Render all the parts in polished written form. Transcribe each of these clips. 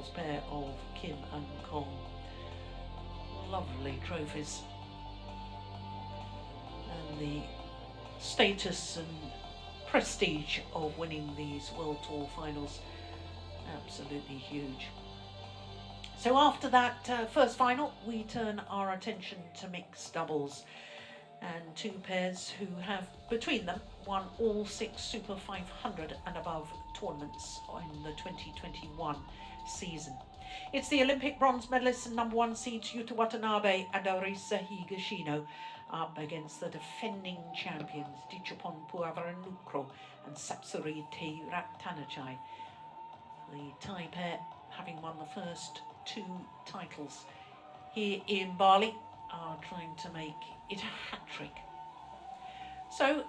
doubles pair of Kim and Kong. Lovely trophies. And the status and prestige of winning these World Tour finals, absolutely huge. So after that first final, we turn our attention to mixed doubles, and two pairs who have between them won all 6 Super 500 and above tournaments in the 2021 season. It's the Olympic bronze medalists and #1 seeds Yuta Watanabe and Arisa Higashino up against the defending champions Dichapon Puavaranukroh and Sapsuri Taerattanachai. The Thai pair, having won the first 2 titles here in Bali, are trying to make it a hat-trick. So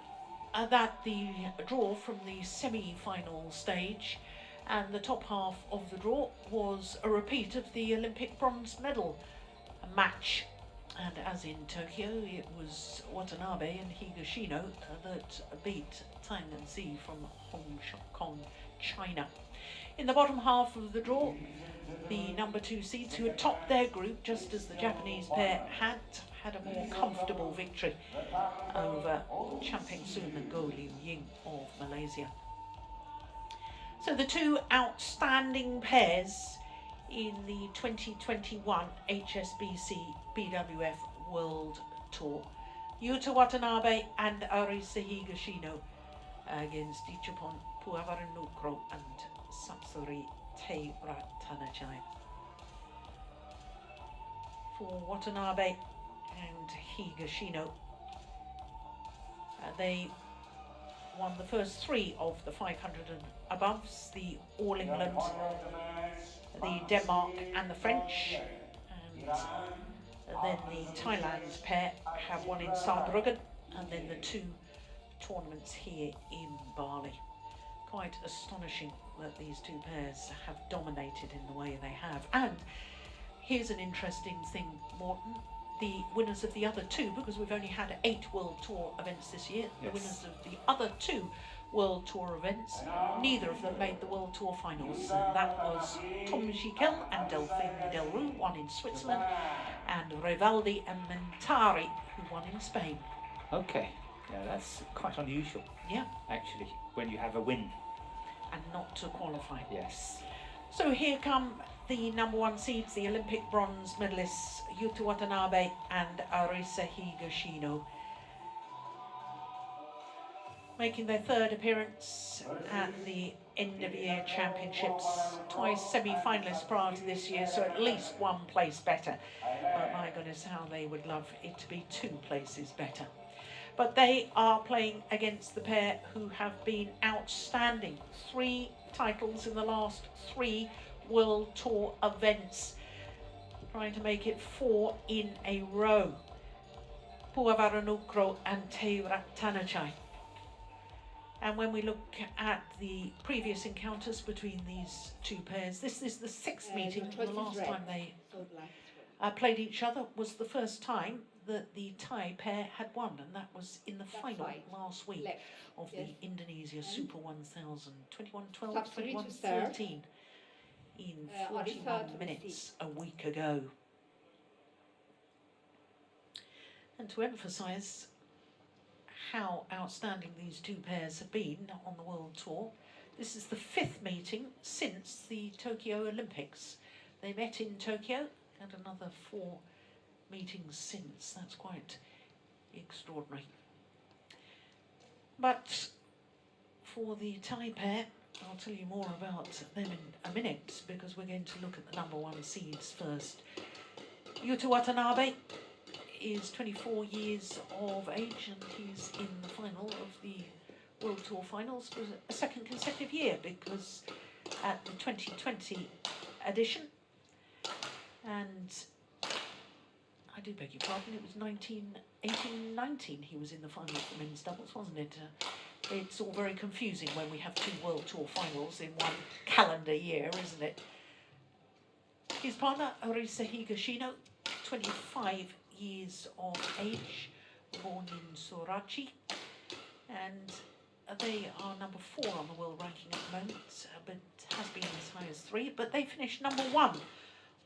that the draw from the semi-final stage, and the top half of the draw was a repeat of the Olympic bronze medal match. And as in Tokyo, it was Watanabe and Higashino that beat Tang and Zi from Hong Kong, China. In the bottom half of the draw, the #2 seeds, who had topped their group just as the Japanese pair had a more comfortable victory over Champeng Soon and Goh Liu Ying of Malaysia. So the two outstanding pairs in the 2021 HSBC BWF World Tour, Yuta Watanabe and Arisa Higashino against Dichapon Puavaranukroh and Sapsuri Taerattanachai. For Watanabe and Higashino, they won the first 3 of the 500 and aboves, the All England, the Denmark and the French, and then the Thailand pair have won in Saarbrücken, and then the 2 tournaments here in Bali. Quite astonishing that these 2 pairs have dominated in the way they have. And here's an interesting thing, Morten. The winners of the other 2, because we've only had 8 World Tour events this year, the winners of the other 2 World Tour events, neither of them made the World Tour finals. And that was Tom Jikel and Delphine Delroux, won in Switzerland, and Rivaldi and Mentari, who won in Spain. Okay, yeah, that's quite unusual. Yeah. Actually, when you have a win. And not to qualify. Yes. So here come the #1 seeds, the Olympic bronze medalists Yuta Watanabe and Arisa Higashino, making their 3rd appearance at the end of year championships, twice semi-finalists prior to this year, so at least 1 place better. But my goodness, how they would love it to be 2 places better. But they are playing against the pair who have been outstanding. 3 titles in the last 3 World Tour events, trying to make it 4 in a row. Puavaranukroh and Taerattanachai. And when we look at the previous encounters between these 2 pairs, this is the 6th meeting. The last time they played each other was the first time that the Thai pair had won, and that was in the final last week of the Indonesia Super 1000, 21-12, 21-13 in 41 minutes a week ago. And to emphasise how outstanding these 2 pairs have been on the World Tour, this is the 5th meeting since the Tokyo Olympics. They met in Tokyo, and another 4 meetings since. That's quite extraordinary. But for the Thai pair, I'll tell you more about them in a minute, because we're going to look at the #1 seeds first. Yuta Watanabe is 24 years of age, and he's in the final of the World Tour finals for a 2nd consecutive year, because at the 2020 edition, and I do beg your pardon, it was 18-19 he was in the final for men's doubles, wasn't it? It's all very confusing when we have 2 World Tour finals in 1 calendar year, isn't it? His partner, Arisa Higashino, 25 years of age, born in Sorachi, and they are number 4 on the world ranking at the moment, but has been as high as 3. But they finished number 1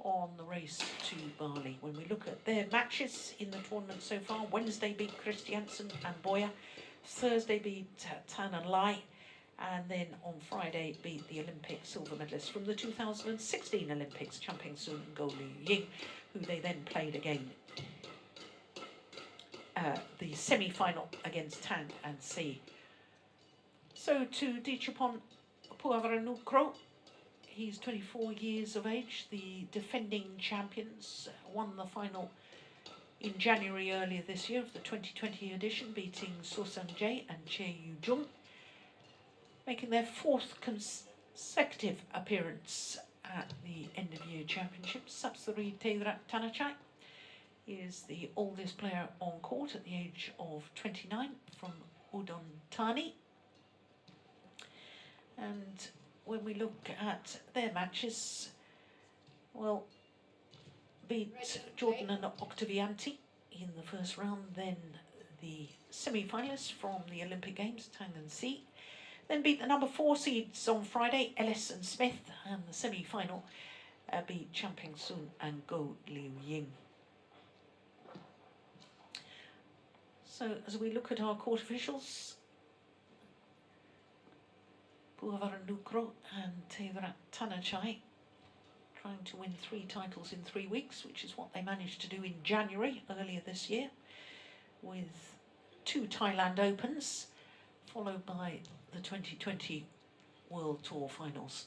on the race to Bali. When we look at their matches in the tournament so far, Wednesday beat Christiansen and Boya, Thursday beat Tan and Lai, and then on Friday beat the Olympic silver medalist from the 2016 Olympics, Chang Peng-soon and Goh Liu Ying, who they then played again the semi-final against Tang and Si. So to Dichapon Puavaranukroh, he's 24 years of age, the defending champions, won the final in January earlier this year of the 2020 edition, beating So Sang-jae and Che Yu-jung, making their 4th consecutive appearance at the end-of-year championships. Sapsari Taerattanachai is the oldest player on court at the age of 29 from Udon Thani. And when we look at their matches, well, beat Jordan and Octavianti in the first round, then the semi-finalists from the Olympic Games, Tang and Si. Then beat the number 4 seeds on Friday, Ellis and Smith, and the semi-final beat Chang Peng-soon and Goh Liu Ying. So as we look at our court officials, Puavaranukroh and Taerattanachai trying to win 3 titles in 3 weeks, which is what they managed to do in January earlier this year, with 2 Thailand Opens, followed by the 2020 World Tour finals.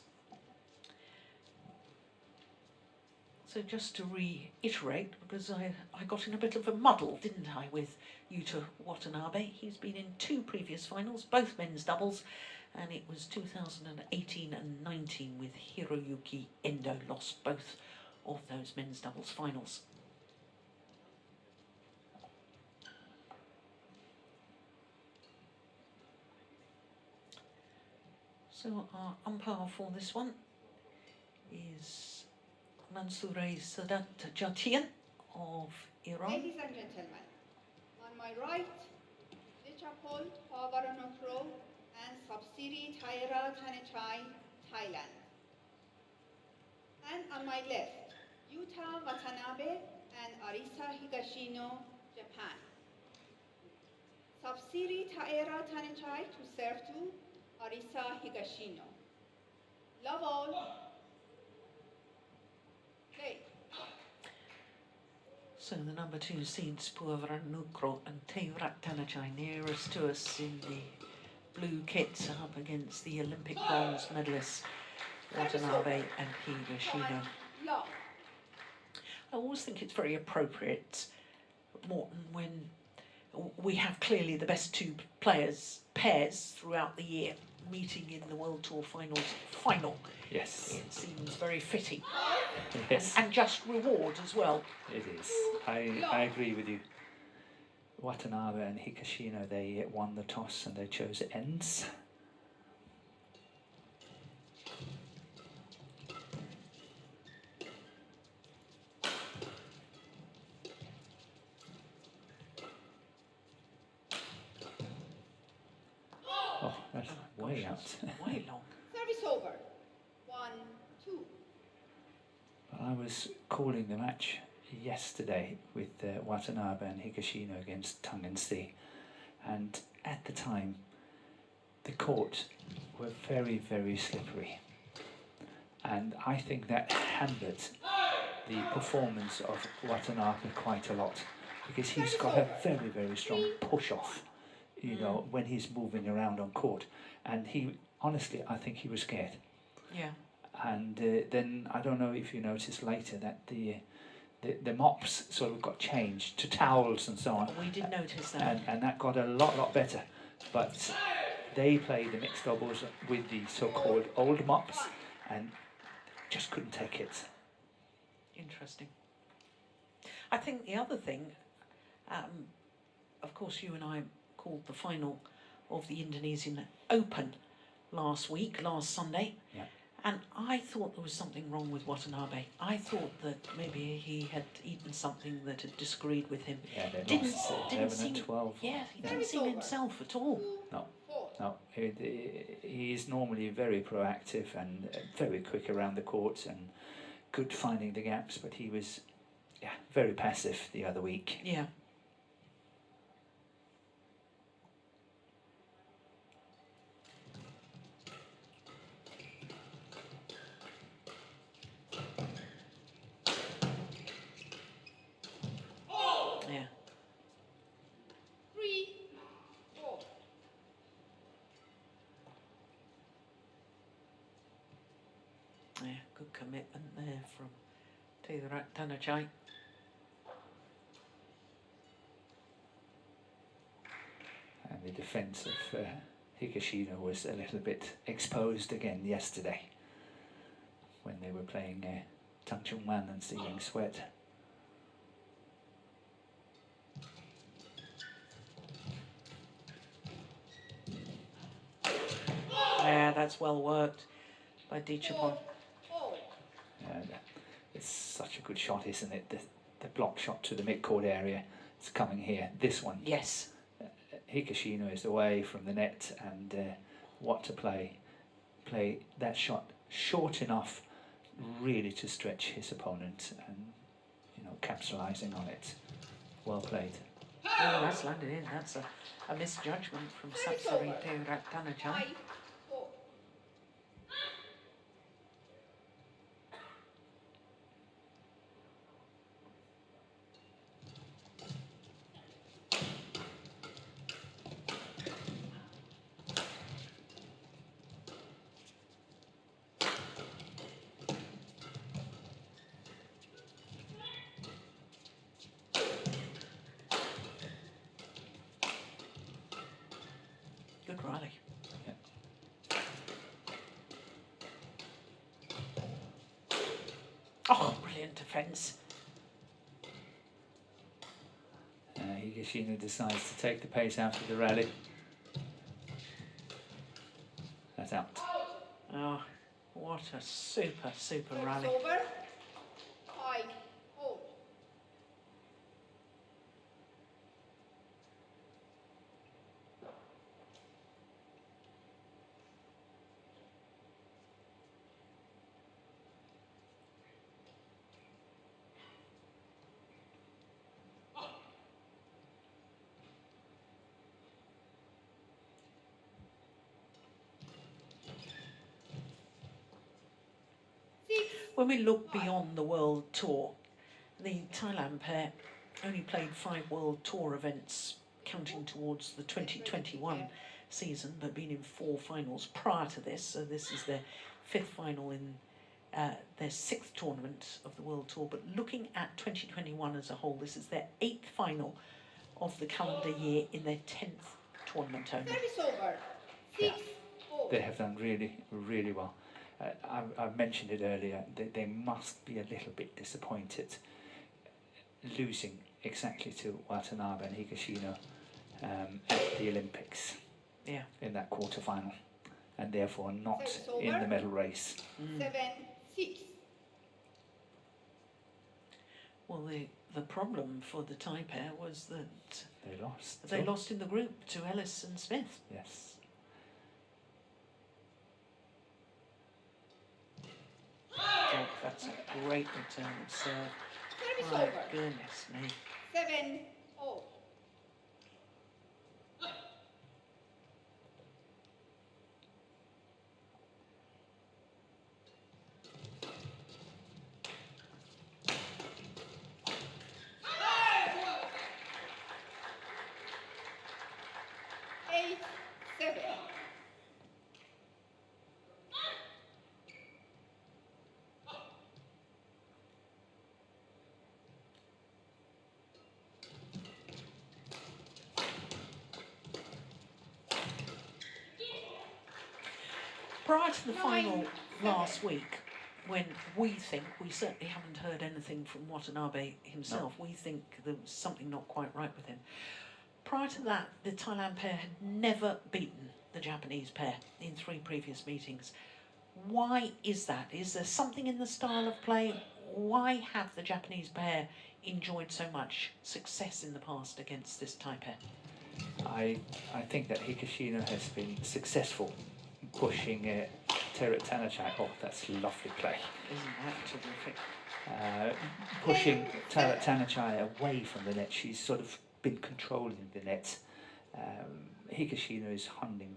So just to reiterate, because I got in a bit of a muddle, didn't I, with Yuta Watanabe. He's been in 2 previous finals, both men's doubles, and it was 2018 and 19 with Hiroyuki Endo, lost both of those men's doubles finals. So our umpire for this one is Mansoure Sadat Jatian of Iran. Ladies and gentlemen, on my right, Dichapol Puavaranukroh and Sapsiri Taerattanachai, Thailand. And on my left, Yuta Watanabe and Arisa Higashino, Japan. Sapsiri Taerattanachai to serve to Arisa Higashino. Love all. Play. So the number 2 seeds, Puavaranukroh and Taerattanachai, nearest to us in the blue kits, up against the Olympic bronze medalists, Watanabe and Higashino. I always think it's very appropriate, Morten, when we have clearly the best 2 pairs throughout the year meeting in the World Tour final. Yes. It seems very fitting. Yes. And just reward as well. It is. I agree with you. Watanabe and Higashino, they won the toss and they chose ends. Oh, that's way out. Way long. Service over. 1-2. But I was calling the match yesterday with Watanabe and Higashino against Tang and Si, and at the time the court were very, very slippery, and I think that hampered the performance of Watanabe quite a lot, because he's got a very, very strong push off, you know, when he's moving around on court, and he honestly, I think he was scared. Yeah. And then I don't know if you noticed later that the mops sort of got changed to towels and so on. We did notice that. And that got a lot better. But they played the mixed doubles with the so-called old mops and just couldn't take it. Interesting. I think the other thing, of course you and I called the final of the Indonesian Open last Sunday. Yeah. And I thought there was something wrong with Watanabe. I thought that maybe he had eaten something that had disagreed with him. Yeah, they lost 11 and 12. Yeah, he didn't seem himself at all. No. No, he is normally very proactive and very quick around the court and good finding the gaps, but he was very passive the other week. Yeah. Yeah. 3-4. Yeah, good commitment there from Taerattanachai. And the defence of Higashino was a little bit exposed again yesterday when they were playing Tangchungman and Stealing Sweat. Yeah, that's well worked by Dichapon. It's such a good shot, isn't it? The block shot to the mid-court area. It's coming here. This one. Yes. Higashino is away from the net, and what to play that shot short enough really to stretch his opponent, and capitalizing on it. Well played. Oh, that's landed in. That's a misjudgment from Sapsari Taerattanachai. 5-4. Good rally. Yeah. Oh, brilliant defence. Higashino decides to take the pace out of the rally. That's out. Oh, what a super rally. Over. 5-4. When we look beyond the World Tour, the Thailand pair only played 5 World Tour events, counting towards the 2021 season, but been in 4 finals prior to this. So this is their 5th final in their 6th tournament of the World Tour. But looking at 2021 as a whole, this is their 8th final of the calendar year in their 10th tournament only. Service over. 6-4. They have done really well. I mentioned it earlier, they must be a little bit disappointed losing exactly to Watanabe and Higashino at the Olympics in that quarter-final, and therefore not in the medal race. 7-6. Well, the problem for the Thai pair was that They lost. they lost in the group to Ellis and Smith. Yes. Oh, that's a great return of serve. Service My over. goodness me. 7-0. Prior to the final last week, when we certainly haven't heard anything from Watanabe himself, we think there was something not quite right with him. Prior to that, the Thailand pair had never beaten the Japanese pair in 3 previous meetings. Why is that? Is there something in the style of play? Why have the Japanese pair enjoyed so much success in the past against this Thai pair? I think that Higashino has been successful in pushing Taerattanachai. Oh, that's lovely play. Isn't that terrific? Pushing Taerattanachai away from the net. She's sort of been controlling the net. Higashino is handling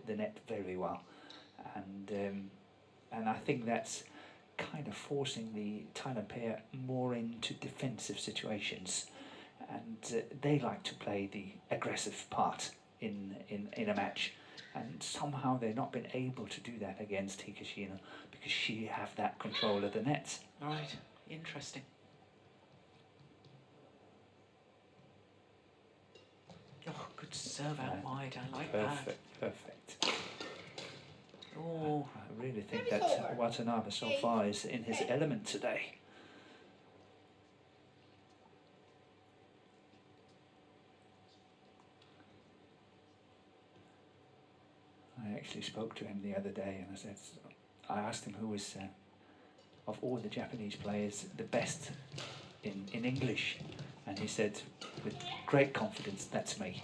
the net very well, and I think that's kind of forcing the Thailand pair more into defensive situations, and they like to play the aggressive part in a match, and somehow they've not been able to do that against Higashino because she have that control of the net. Right, interesting. Oh, good serve out wide, I like Perfect, perfect. Oh, I really think that Watanabe so far is in his element today. I actually spoke to him the other day, and I asked him who was, of all the Japanese players, the best in English, and he said with great confidence, "That's me."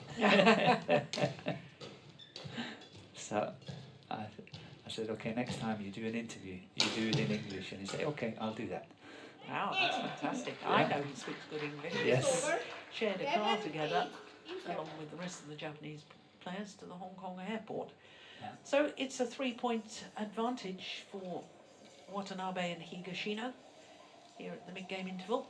So I said, "Okay, next time you do an interview, you do it in English." And he said, "Okay, I'll do that." wow, that's fantastic. Yeah. I know he speaks good English. Yes. We shared a car together, along with the rest of the Japanese players, to the Hong Kong airport. Yeah. So it's a 3-point advantage for Watanabe and Higashino here at the mid-game interval.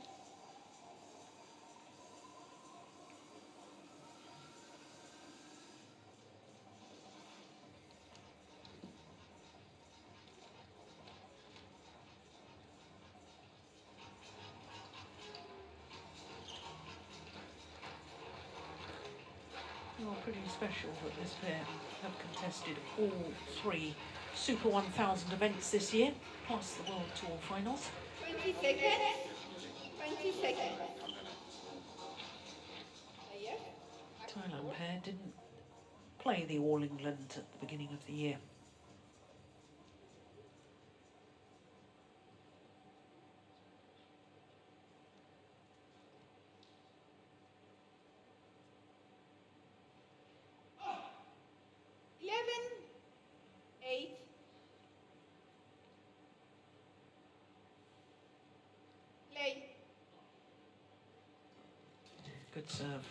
Well, pretty special that this pair have contested all 3 Super 1000 events this year, plus the World Tour finals. 20 seconds. 20 seconds. Yes. Thailand pair didn't play the All England at the beginning of the year. Good serve.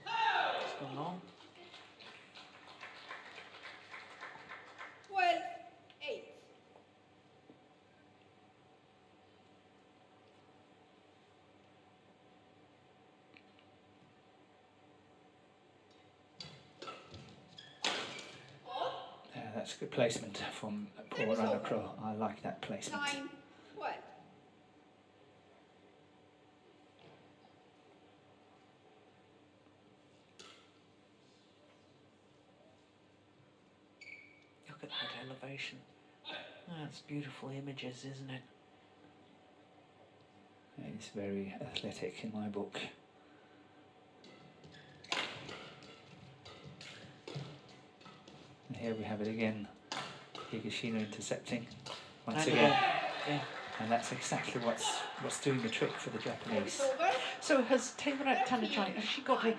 It's gone long. 12-8. That's a good placement from Puavaranukroh. I like that placement. 9-12. Look at that elevation. That's beautiful images, isn't it? It's very athletic in my book. And here we have it again. Higashino intercepting once again. Yeah. And that's exactly what's doing the trick for the Japanese. So has Taerattanachai, has she got to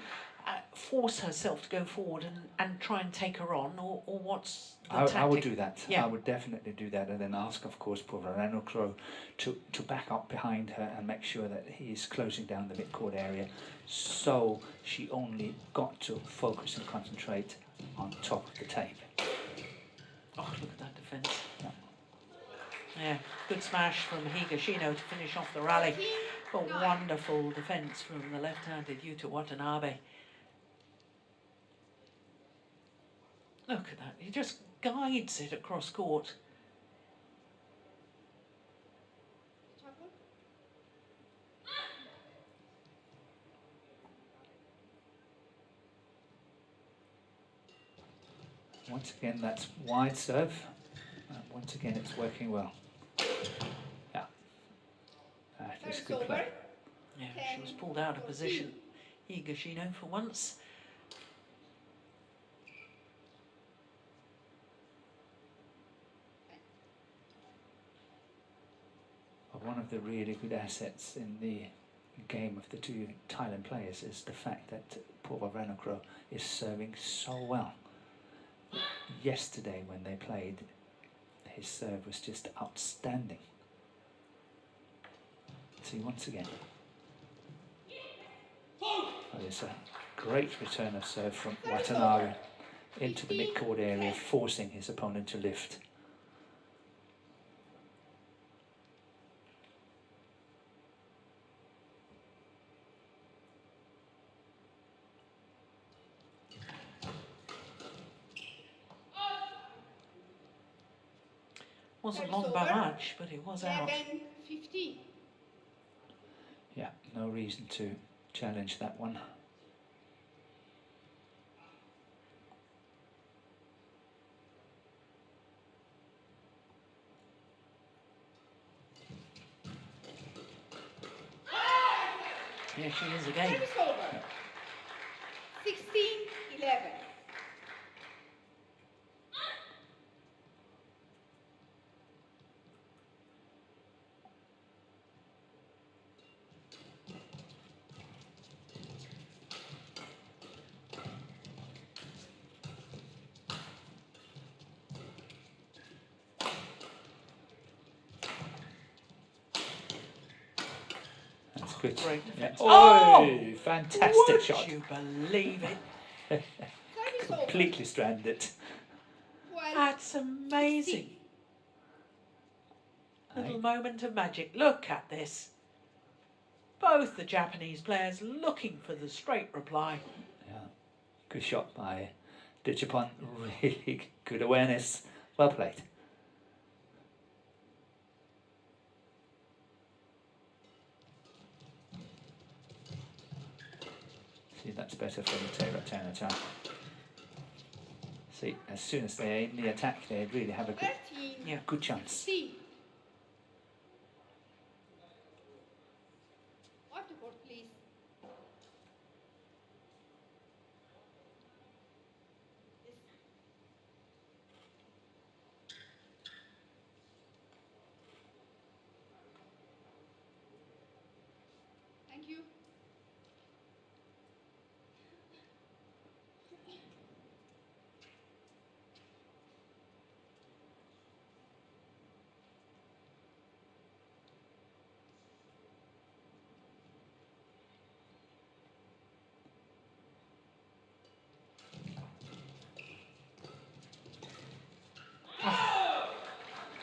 force herself to go forward and try and take her on, or what's the tactic? I would do that. Yeah. I would definitely do that, and then ask, of course, Puavaranukroh to back up behind her and make sure that he is closing down the mid-court area. So she only got to focus and concentrate on top of the tape. Oh, look at that defence. Yeah, good smash from Higashino to finish off the rally. But wonderful defence from the left-handed Yuta Watanabe. Look at that, he just guides it across court. Once again, that's wide serve. Once again, it's working well. Yeah, that is good play. Yeah, she was pulled out of position, Higashino, for once. One of the really good assets in the game of the two Thailand players is the fact that Puavaranukroh is serving so well. Yesterday when they played, his serve was just outstanding. See, once again, there's a great return of serve from Watanabe into the mid-court area, forcing his opponent to lift. Wasn't long by much, but it was out. 11-15. Yeah, no reason to challenge that one. Here she is again. Service over. 16-11. That's good. Great Yeah. defense. Oh, fantastic Would shot. you believe it? Service over. Completely stranded. 12. That's amazing. Little moment of magic. Look at this. Both the Japanese players looking for the straight reply. Yeah, good shot by Japan. Really good awareness. Well played. See, that's better from Taerattanachai. See, as soon as they're in the attack, they really have a good, 13. good chance. 16. Off the court, please. Yes. Thank you.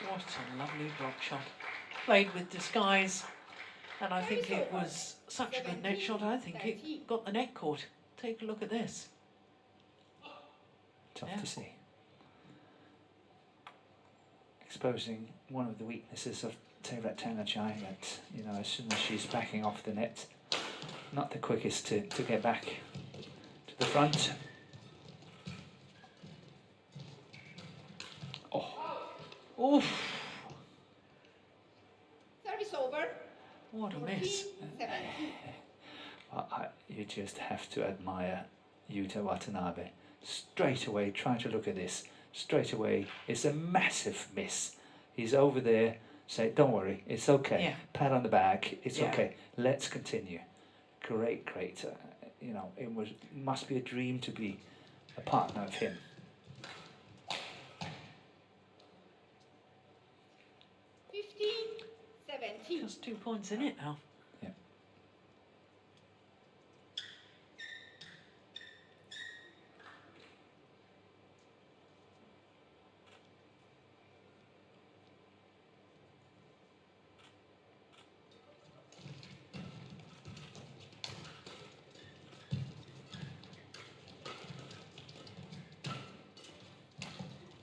What a lovely drop shot. Played with disguise. And I think it was such a good net shot, I think it got the net caught. Take a look at this. Tough Yeah. to see. Exposing one of the weaknesses of Taerattanachai, that, you know, as soon as she's backing off the net, not the quickest to get back to the front. Oh, Oof, Service over. what a miss. 14-17. you just have to admire Yuta Watanabe. Straight away, try to look at this. Straight away, it's a massive miss. He's over there, say, don't worry, it's okay. Yeah. Pat on the back, it's Yeah. okay. Let's continue. Great, great. You know, must be a dream to be a partner of him. 15-17. Just 2 points in it now. Yeah.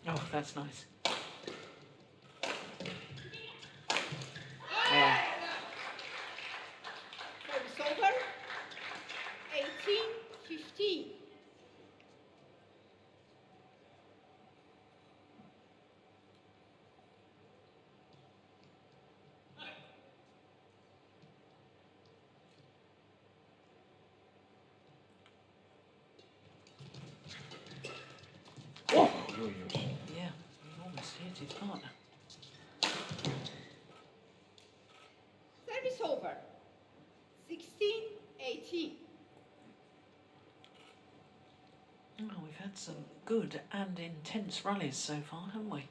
Oh, that's nice. Service over. 18-15. Oh, Yeah, he almost hit his partner. Service over. 16-15. 18. Oh, we've had some good and intense rallies so far, haven't we?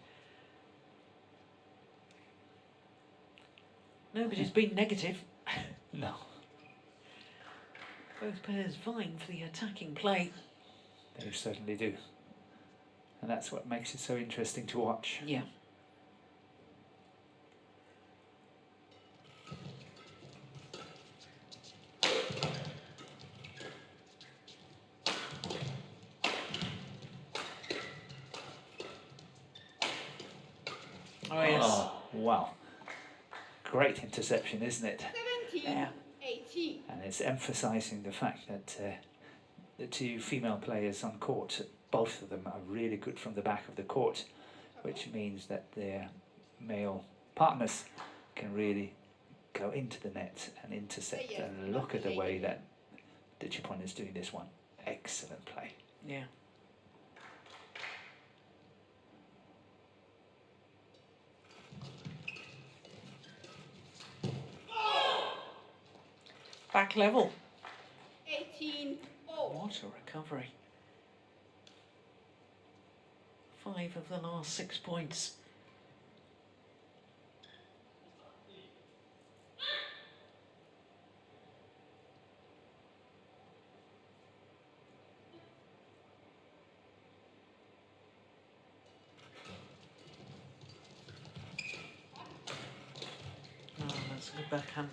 Nobody's been negative. No. Both pairs vying for the attacking play. They certainly do. And that's what makes it so interesting to watch. Yeah. Oh, yes. Oh, wow. Great interception, isn't it? 17, Yeah. 18. And it's emphasising the fact that the two female players on court, both of them are really good from the back of the court, which means that their male partners can really go into the net and intercept. And look at the way that the Japan is doing this one. Excellent play. Yeah. Back level. 18, What a recovery. 5 of the last 6 points. Oh, that's a good backhand.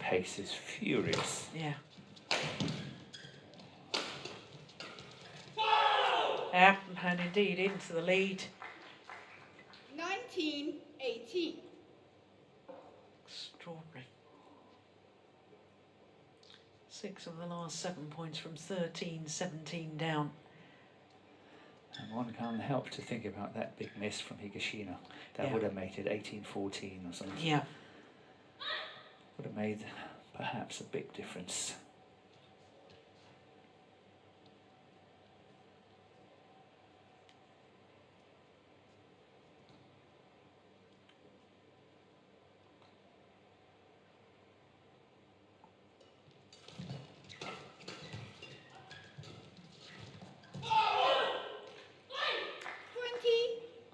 Pace is furious. Yeah. Yeah, and indeed into the lead. 19, 18. Extraordinary. 6 of the last 7 points from 13, 17 down. And one can't help to think about that big miss from Higashino. That Yeah. would have made it 18-14 or something. Yeah. Would have made perhaps a big difference.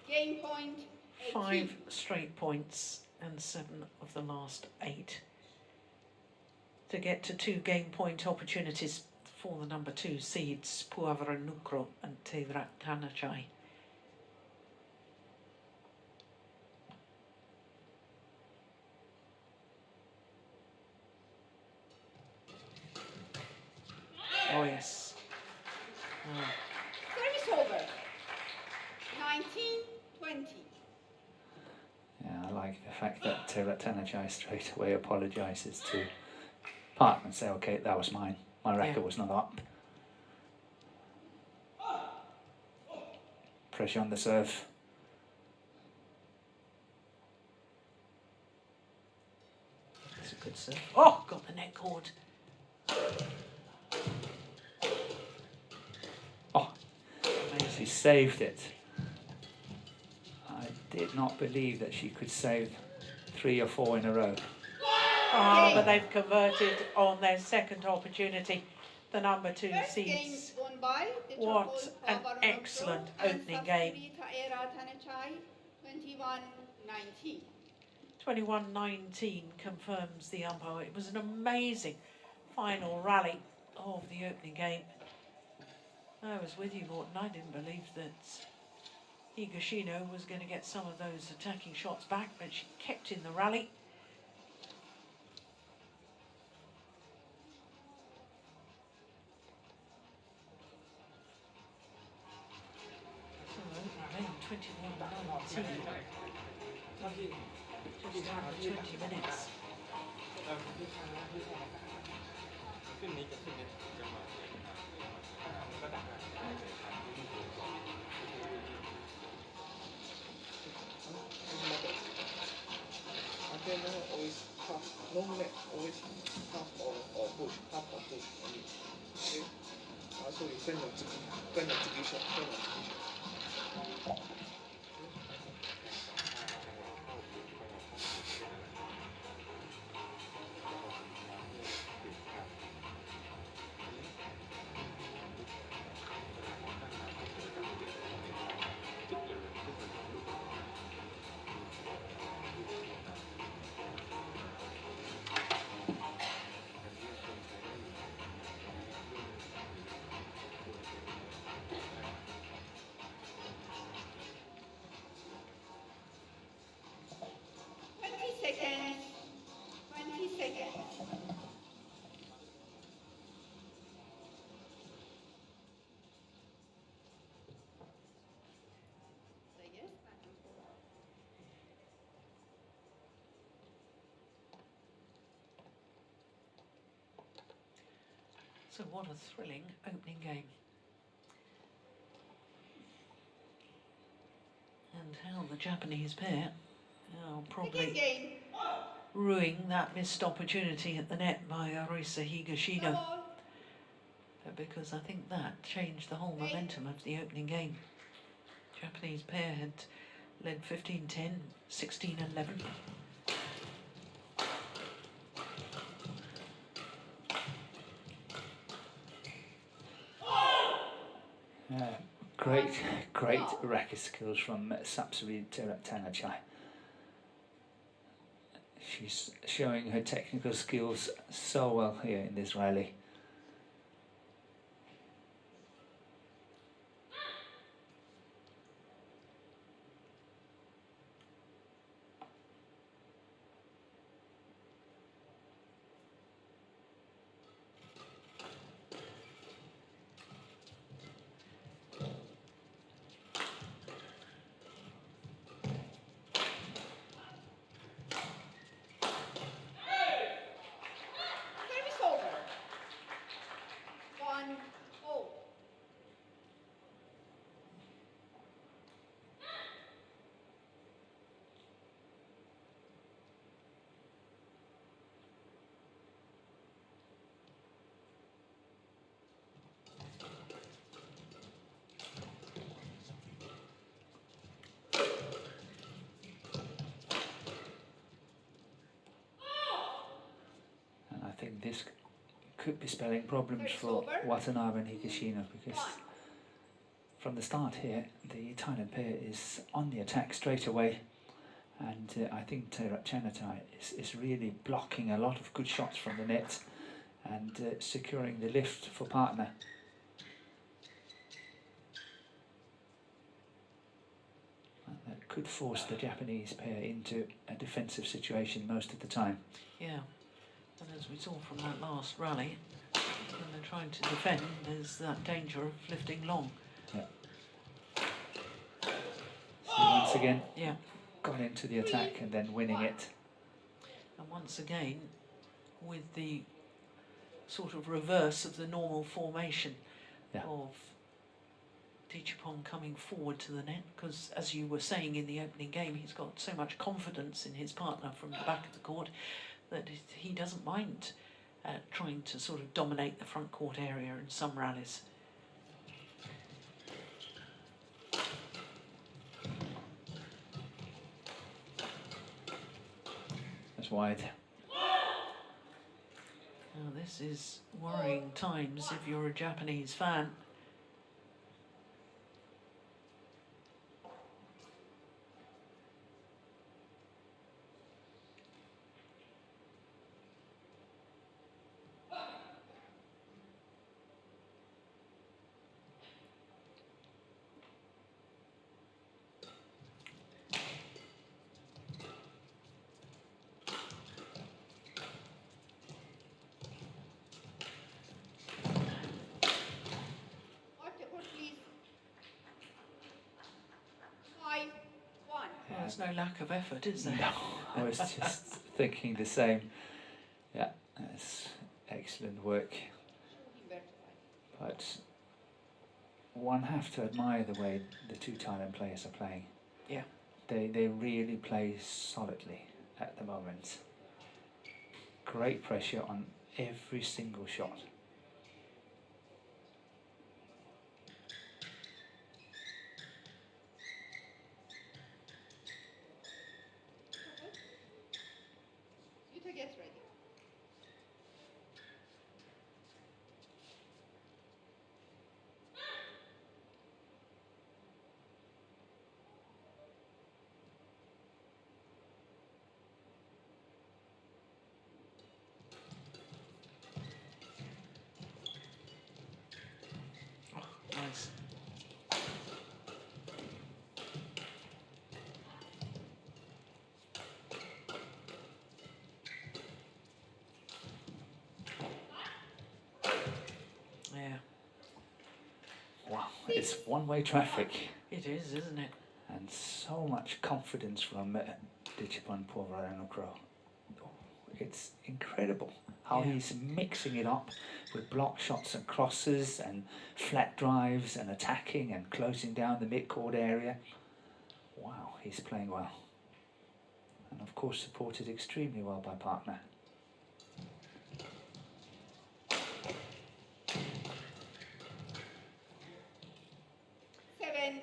Game point, 18. 5 straight points and 7 of the last 8 to get to 2 game point opportunities for the number 2 seeds, Puavaranukroh and Taerattanachai. Oh yes. Oh. Service over. 19, 20. Yeah, I like the fact that Taerattanachai straight away apologises to partner and say, okay, that was mine. My racket was not up. Pressure on the serve. That's a good serve. Oh, got the net cord. Oh, she saved it. I did not believe that she could save 3 or 4 in a row. Oh, but they've converted on their second opportunity. The number 2 First game seeds. won by the What an Puavaranukroh excellent and opening game. Taerattanachai, 21-19. 21-19 confirms the umpire. It was an amazing final rally of the opening game. I was with you, Morton. I didn't believe that Higashino was going to get some of those attacking shots back, but she kept in the rally. So opening game 21-19. Just under 20 minutes. Always half, long net, always half or push, half or push only. Okay? So you 跟着这个 shot. So what a thrilling opening game. And how the Japanese pair are probably ruining that missed opportunity at the net by Arisa Higashino. Because I think that changed the whole momentum of the opening game. Japanese pair had led 15-10, 16-11. Great racket skills from Sapsari Taerattanachai. She's showing her technical skills so well here in this rally. I think this could be spelling problems for Watanabe and Higashino, because from the start here the Thailand pair is on the attack straight away, and I think Taerattanachai is really blocking a lot of good shots from the net and securing the lift for partner. And that could force the Japanese pair into a defensive situation most of the time. Yeah. And as we saw from that last rally, when they're trying to defend, there's that danger of lifting long. Yeah. So once again, yeah, got into the attack and then winning it. And once again, with the sort of reverse of the normal formation of Tichapong coming forward to the net, because as you were saying in the opening game, he's got so much confidence in his partner from the back of the court that he doesn't mind trying to sort of dominate the front court area in some rallies. That's wide. Now this is worrying times if you're a Japanese fan. There's no lack of effort, is there? No, I was just thinking the same. Yeah, that's excellent work. But one have to admire the way the two Thailand players are playing. Yeah. They really play solidly at the moment. Great pressure on every single shot. Gets ready. Oh, nice. Yeah. Wow, it's one-way traffic. It is, isn't it? And so much confidence from Puavaranukroh. It's incredible. how he's mixing it up with block shots and crosses and flat drives and attacking and closing down the mid-court area. Wow, he's playing well. And of course supported extremely well by partner. Seven,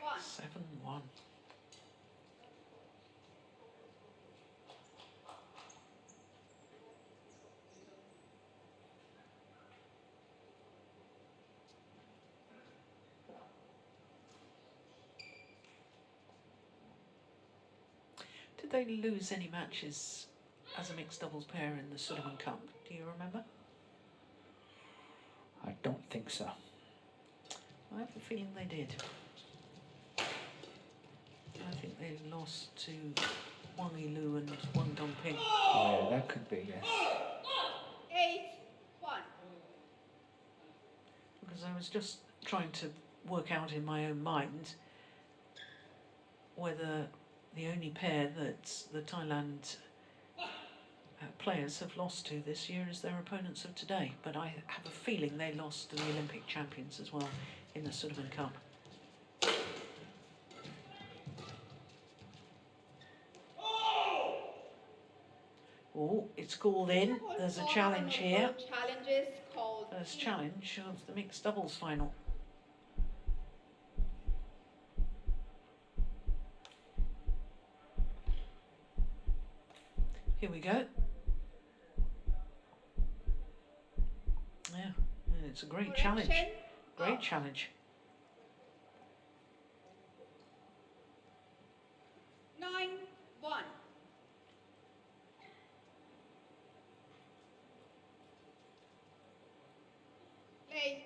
one. 7-1. Did they lose any matches as a mixed doubles pair in the Sudirman Cup? Do you remember? I don't think so. I have a feeling they did. I think they lost to Wang Yilu and Wang Dongping. Oh yeah, that could be, yes. 8-1. Because I was just trying to work out in my own mind whether the only pair that the Thailand players have lost to this year is their opponents of today. But I have a feeling they lost to the Olympic champions as well in the Sudirman Cup. Oh, it's called in. There's a challenge here. Challenges called First challenge of the mixed doubles final. Here we go. Yeah, it's a great challenge. Great challenge. 9-1. Play.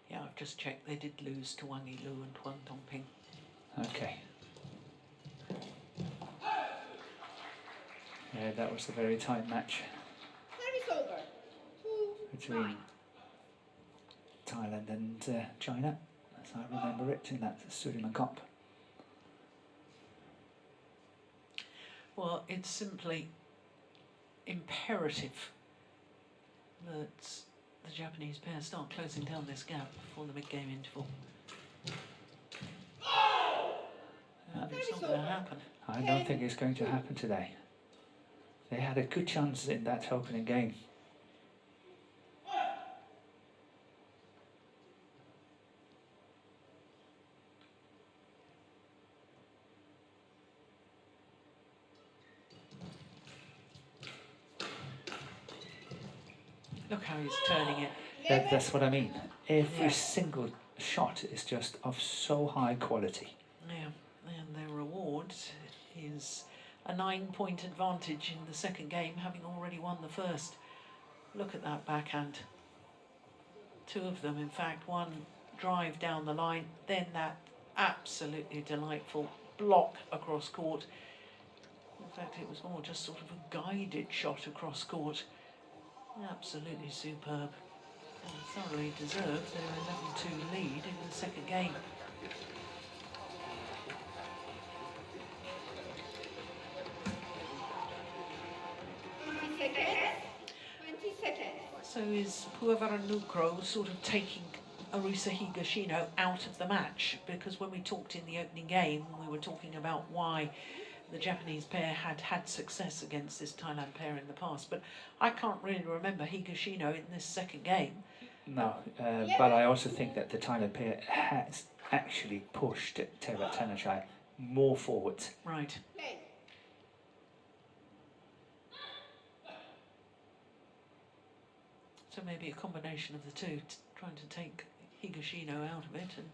Yeah, I've just checked. They did lose to Wang Yilu and Wang Dongping. Okay. Yeah, that was a very tight match Service over. 2-9. between Thailand and China, as I remember it, in that Sudirman Cup. Well, it's simply imperative that the Japanese pair start closing down this gap before the mid-game interval. It's not going to happen. I don't think it's going to happen today. They had a good chance in that opening game. Look how he's turning it. That's what I mean. Every single shot is just of so high quality. Yeah, and their reward is a 9-point advantage in the second game, having already won the first. Look at that backhand. Two of them, in fact, one drive down the line, then that absolutely delightful block across court. In fact, it was more just sort of a guided shot across court. Absolutely superb. And thoroughly deserved their 11-2 lead in the second game. So is Puavaranukroh sort of taking Arisa Higashino out of the match? Because when we talked in the opening game, we were talking about why the Japanese pair had had success against this Thailand pair in the past. But I can't really remember Higashino in this second game. No, but I also think that the Thailand pair has actually pushed Taerattanachai more forward. Right. So maybe a combination of the two, trying to take Higashino out of it, and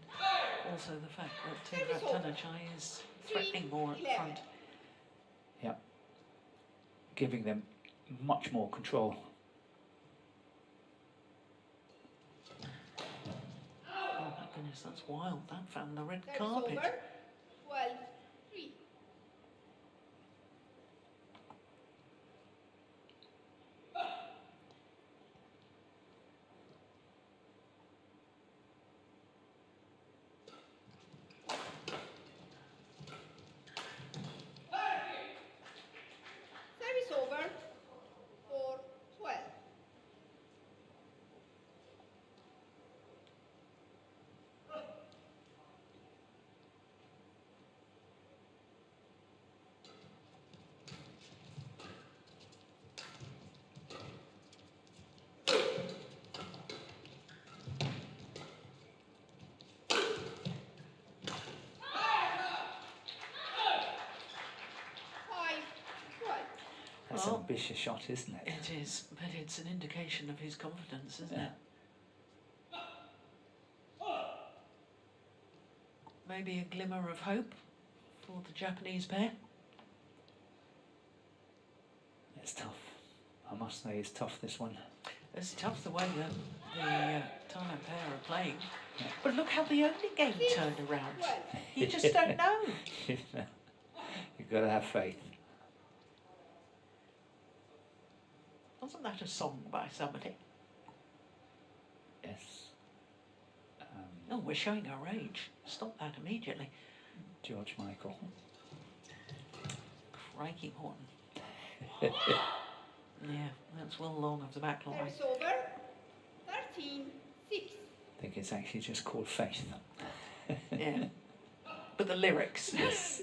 also the fact that Taerattanachai is threatening more at front. Yeah, giving them much more control. Oh my goodness, that's wild. That found the red carpet. 12-3. ambitious shot, isn't it? It is, but it's an indication of his confidence, isn't it? Maybe a glimmer of hope for the Japanese pair. It's tough. I must say it's tough, this one. It's tough the way the Thailand pair are playing. Yeah. But look how the opening game turned around. You just don't know. You've got to have faith. Wasn't that a song by somebody? Yes. Oh, we're showing our age. Stop that immediately. George Michael. Crikey Horton. Yeah, that's well long of the back line. Service over. 13-6. I think it's actually just called Faith. Yeah. But the lyrics. Yes.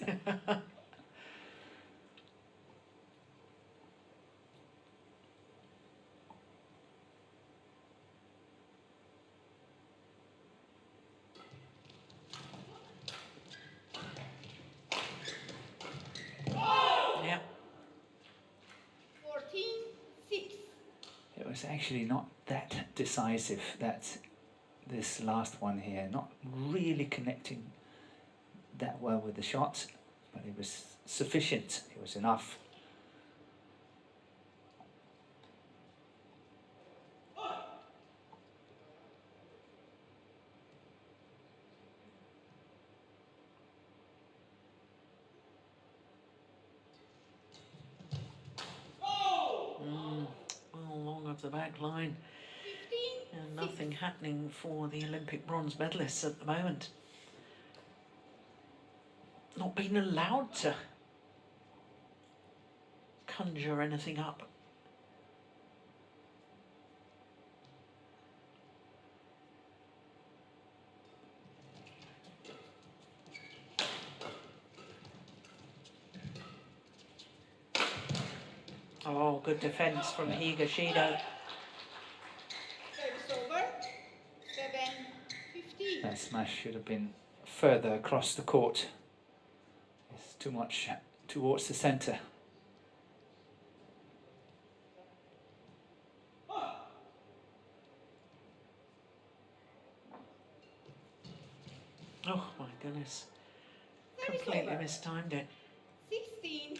Yeah. 14-6. It was actually not that decisive, that this last one here, not really connecting that well with the shot, but it was sufficient, it was enough. Well long of the back line. 15-6. And nothing happening for the Olympic bronze medalists at the moment. Not being allowed to conjure anything up. Oh, good defence from Higashino. Service over. 7-15. That smash should have been further across the court. It's too much towards the centre. Oh my goodness. Service Completely over. mistimed it. 16-7.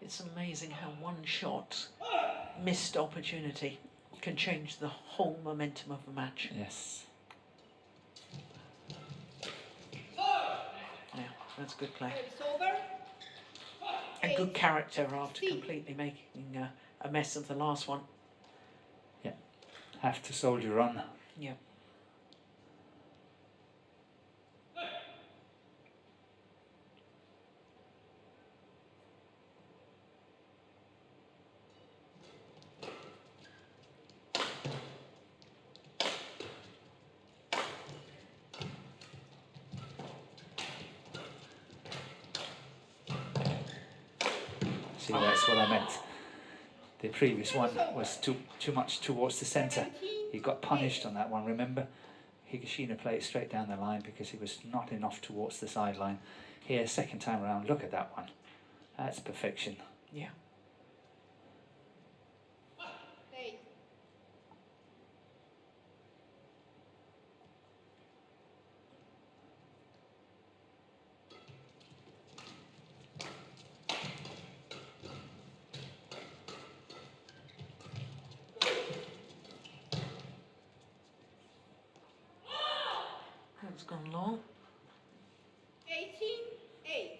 It's amazing how one shot, missed opportunity, can change the whole momentum of a match. Yes. Yeah, that's good play. Service over. And good character after 16. completely making a mess of the last one. Yeah. Have to soldier on. Yeah. See, that's what I meant. The previous one was too much towards the centre. He got punished on that one, remember? Higashino played straight down the line because he was not enough towards the sideline. Here, second time around, look at that one. That's perfection. Yeah. Eight. That's gone long. 18-8.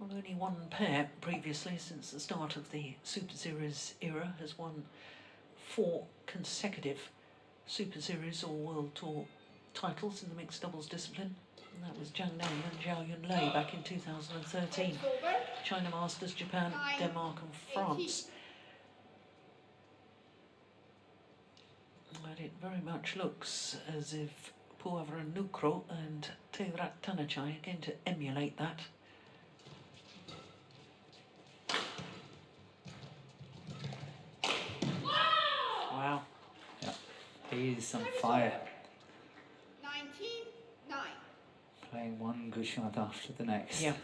Well, only one pair previously since the start of the Super Series era has won 4 consecutive Super Series or World Tour titles in the mixed doubles discipline. And that was Zhang Nan and Zhao Yunlei back in 2013. Service over. China Masters, Japan, 9, Denmark and 18. France. But it very much looks as if Puavaranukroh and Taerattanachai are going to emulate that. Wow. Yeah. is on fire. 19-9. Playing one good shot after the next. Yeah.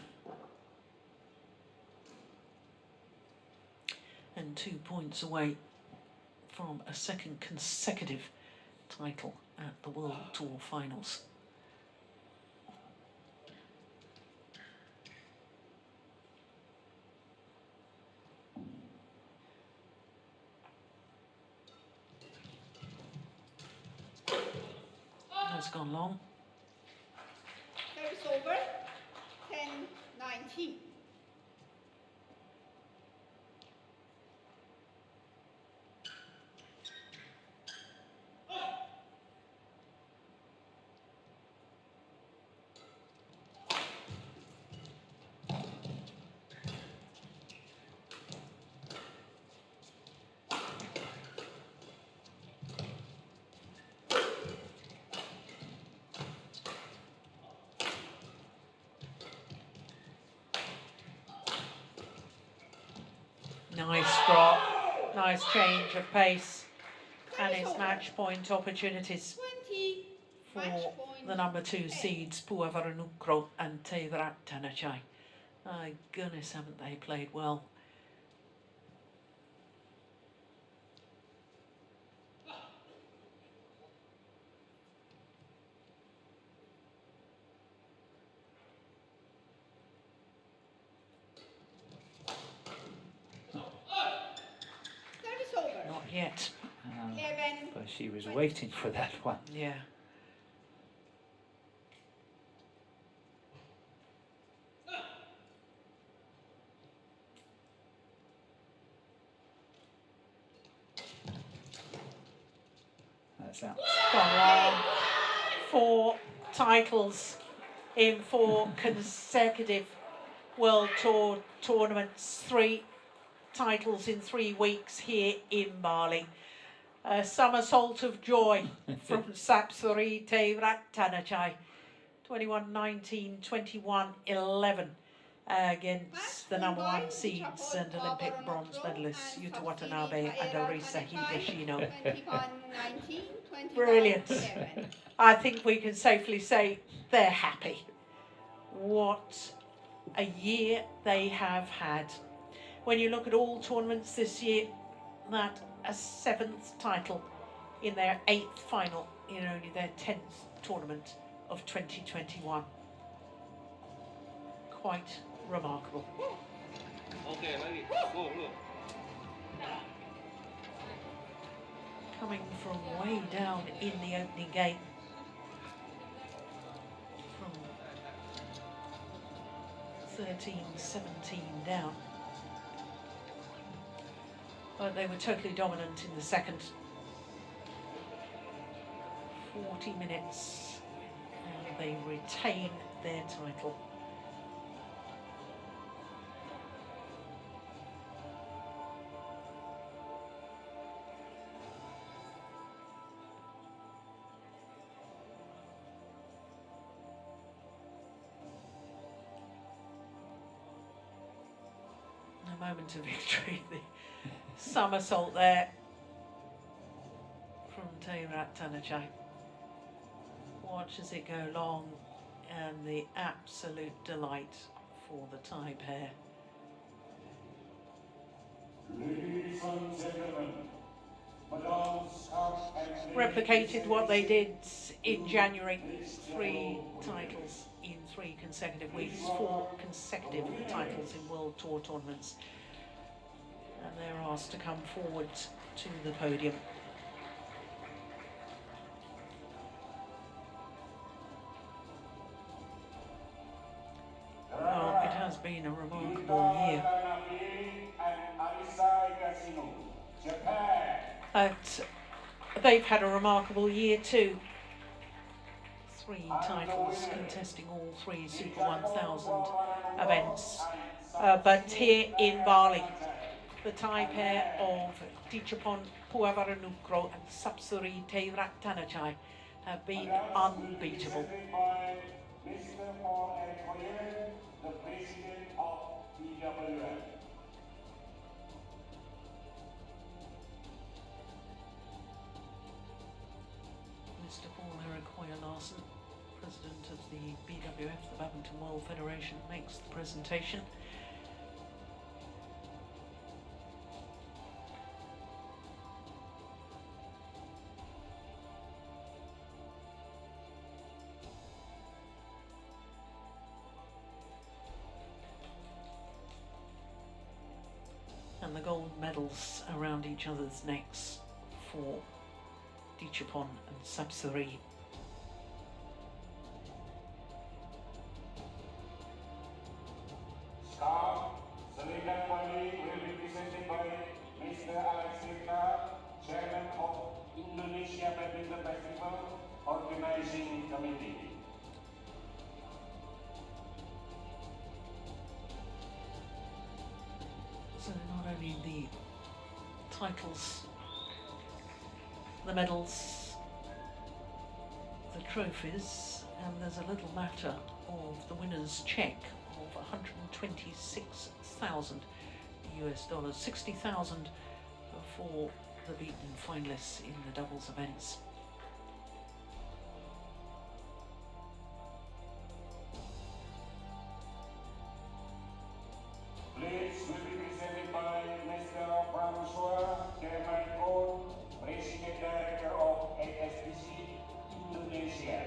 And 2 points away from a second consecutive title at the World Tour Finals. Has gone long. Service over. 10-19. Nice drop, nice change of pace, and it's match point opportunities 20. Match for point. the number 2 seeds, Puavaranukroh and Taerattanachai. My goodness, haven't they played well? Service over. Not yet. 11. But she was waiting for that one. Yeah. That's out. Gone long. 4 titles in 4 consecutive World Tour tournaments. 3 titles in 3 weeks here in Bali. A somersault of joy from Sapsuri Taerattanachai. 21-19, 21-11 against the number 1 seeds and Olympic bronze medalists Yuta Watanabe and Arisa Higashino. 21-19, Brilliant. 21-11. I think we can safely say they're happy. What a year they have had. When you look at all tournaments this year, that a 7th title in their 8th final in only their 10th tournament of 2021. Quite remarkable. Okay, ready. Go, look. Coming from way down in the opening game. From 13-17 down. But they were totally dominant in the second. 40 minutes and they retain their title. A moment of victory. The somersault there from Taerattanachai. Watches it go long, and the absolute delight for the Thai pair. Ladies and gentlemen, Madame Replicated what they did in January. 3 titles in 3 consecutive weeks, 4 consecutive titles in World Tour tournaments. And they're asked to come forward to the podium. Well, it has been a remarkable year. They've had a remarkable year too. 3 titles, contesting all 3 Super 1000 events. But here in Bali, the Thai pair of Dichapon Puavaranukroh and Sapsuri Taerattanachai have been unbeatable. The president of BWF. BWF, the Badminton World Federation, makes the presentation. And the gold medals around each other's necks for Dichapon and Sapsari. Scarf, Selena Wali will be presented by Mr. Alexander, Chairman of Indonesia Badminton Festival Organizing Committee. So not only the titles, the medals, the trophies, and there's a little matter of the winner's check of 126,000 US dollars, 60,000 for the beaten finalists in the doubles events. Plates will be presented by Mr. Puavaranukroh, Chairman Board, President Director of HSBC Indonesia.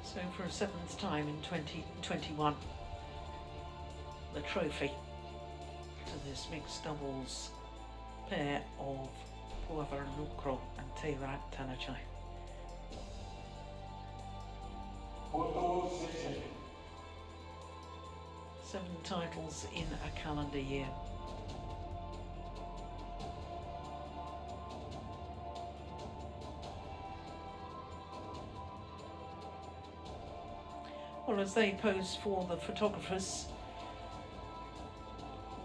So for a seventh time in 2021, the trophy to this mixed doubles pair of Puavaranukroh and Taerattanachai. Photo session. 7 titles in a calendar year. Well, as they pose for the photographers,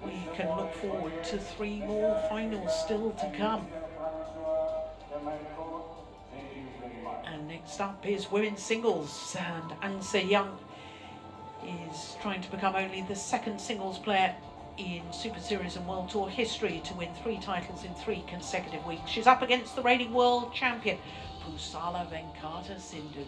we can look forward to 3 more finals still to come. And next up is women's singles, and Ang Se-young is trying to become only the 2nd singles player in Super Series and World Tour history to win 3 titles in 3 consecutive weeks. She's up against the reigning world champion, Pusala Venkata Sindhu.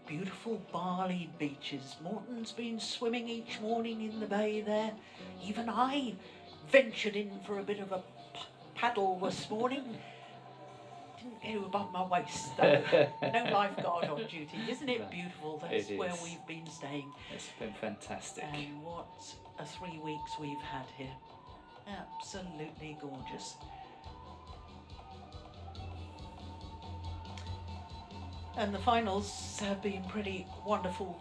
beautiful Bali beaches. Morton's been swimming each morning in the bay there. Even I ventured in for a bit of a paddle this morning. Didn't go above my waist though. No lifeguard on duty. Isn't it beautiful? That's where we've been staying. It's been fantastic. And what a 3 weeks we've had here. Absolutely gorgeous. And the finals have been pretty wonderful